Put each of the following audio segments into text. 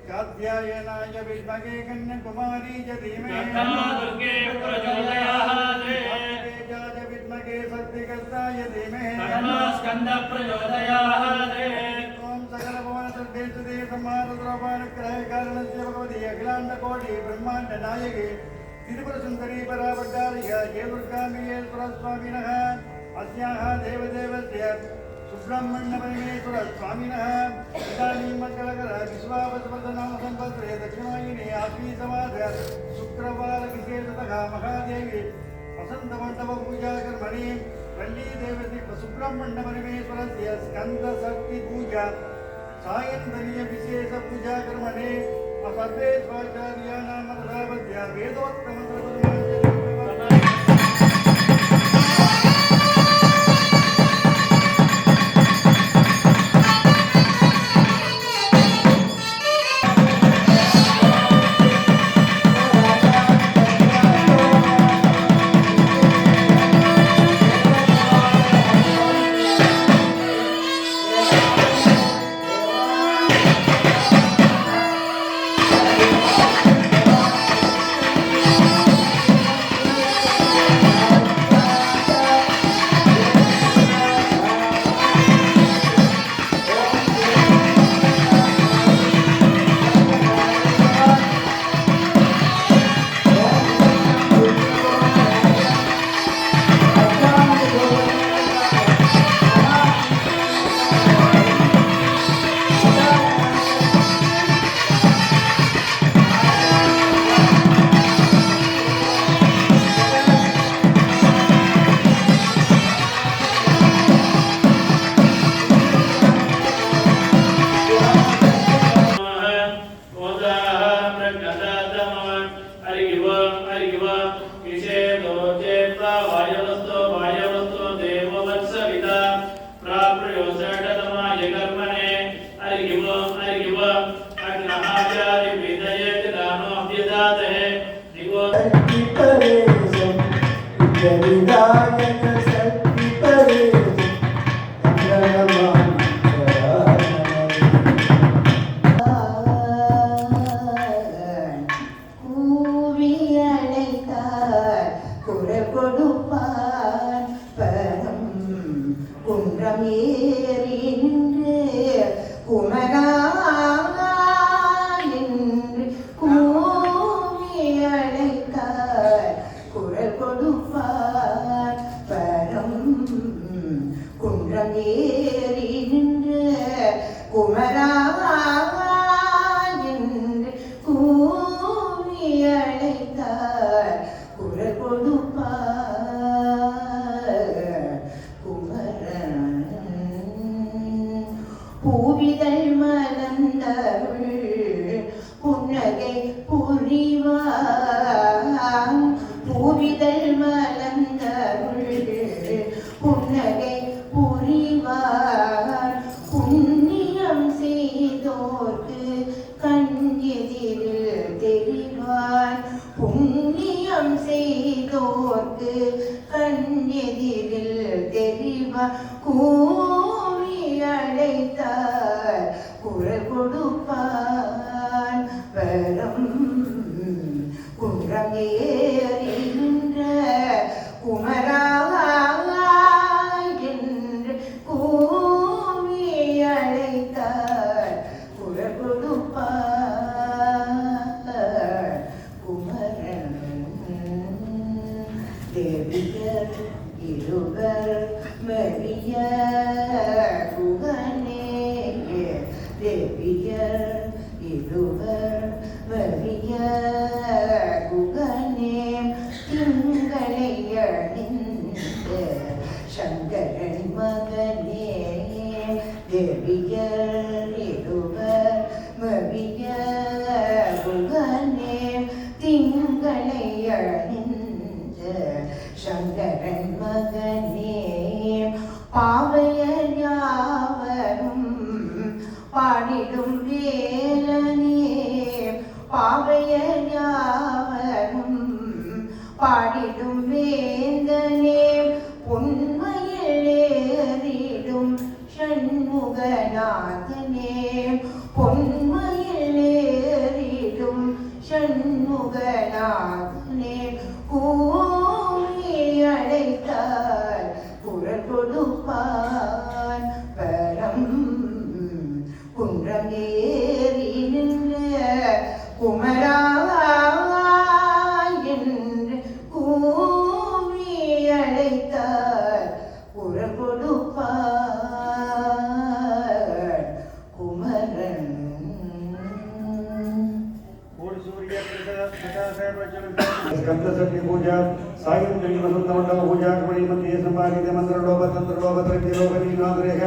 कात्यायनाय विद्महे कन्याकुमारी च धीमहि दुर्गे प्रचोदयात् तेजाय विद्महे शक्तिकर्ताय धीमहि स्कन्द प्रचोदयात् ओम सकल भुवन सर्वेषु समारद्रवाणग्रह कारणस्य भगवती अखिलांड कोटि ब्रह्मांड नायके त्रिपुर सुंदरी परावतारिय ये दुर्गाम्बेश्वर स्वामिनः अस्याः देवदेवस्य सुब्रह्मण्य परमेश्वर स्वामिनः इदानीं मंगलकर विश्वावसवर्धनाम संवत्सरे दक्षिणायने आश्वी समास शुक्रवार विशेषतः महादेवी वसंत मंडप पूजा कर्मणि वल्ली देवती सुब्रह्मण्य परमेश्वरस्य स्कंद शक्ति पूजा सायंतनीय विशेष पूजा कर्मणि सर्वे स्वाचार्याणां मन्त्रावद्या वेदोक्त मंत्र विदायक शक्ति परे குரல் கொடுப்பான் பரம் குன்றமேறி நின்று குமரா என்று கூவி அழைத்தார் குரல் கொடுப்பான் பரம் குன்றமேறி நின்று குமரா என்று கூவி அழைத்தார் குரல் கொடுப்பார் குமரன் பூவிதழ் மலர்ந்தருள் புன்னகை புரிவான் பூவிதழ் மலர்ந்தருள் புன்னகை புரிவான் புண்ணியம் செய்தோர்க்கு கண் எதிரில் தெரிவான் புண்ணியம் செய்தோர்க்கு கண் எதிரில் தெரிவான் கூவி அழைத்தார் குரல் கொடுப்பான் வரம் குன்றம் ஏறி நின்ற குமரா என்று கூவி அழைத்தார் குரல் கொடுப்பார் குமரன் தேவியர் இருவர் மரிய குகனே தேவியர் இருவர் மரிய குகனே திங்களை அணிந்த சங்கரன் மகனே தேவியர் இருவர் மரிய குகனே திங்களை அணிந்த சங்கரன் மகனே பாவையர் யாவரும் பாடிடும் வேலனே பாவையர் யாவரும் பாடிடும் வேந்தனே பொன்மையில் ஏறிடும் ஷண்முகநாதனே பொன்மையில் ஏறிடும் ஷண்முகநாதனே கூவி அழைத்தார் குரல் கொடுப்பான் பரம் குன்றம் ஏறி நின்ற குமரா என்று கூவி அழைத்தார் குரல் கொடுப்பார் குமரன் स्कंदसखी पूजा सायंकाली वसंतमंडल पूजा कमली मध्ये संभावित मंत्रलोभ तंत्रलोभ त्रिलोभ नीनाद्रेह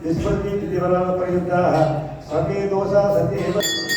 विस्मृति तिवराल प्रयुक्ताः सर्वे दोषा सत्येव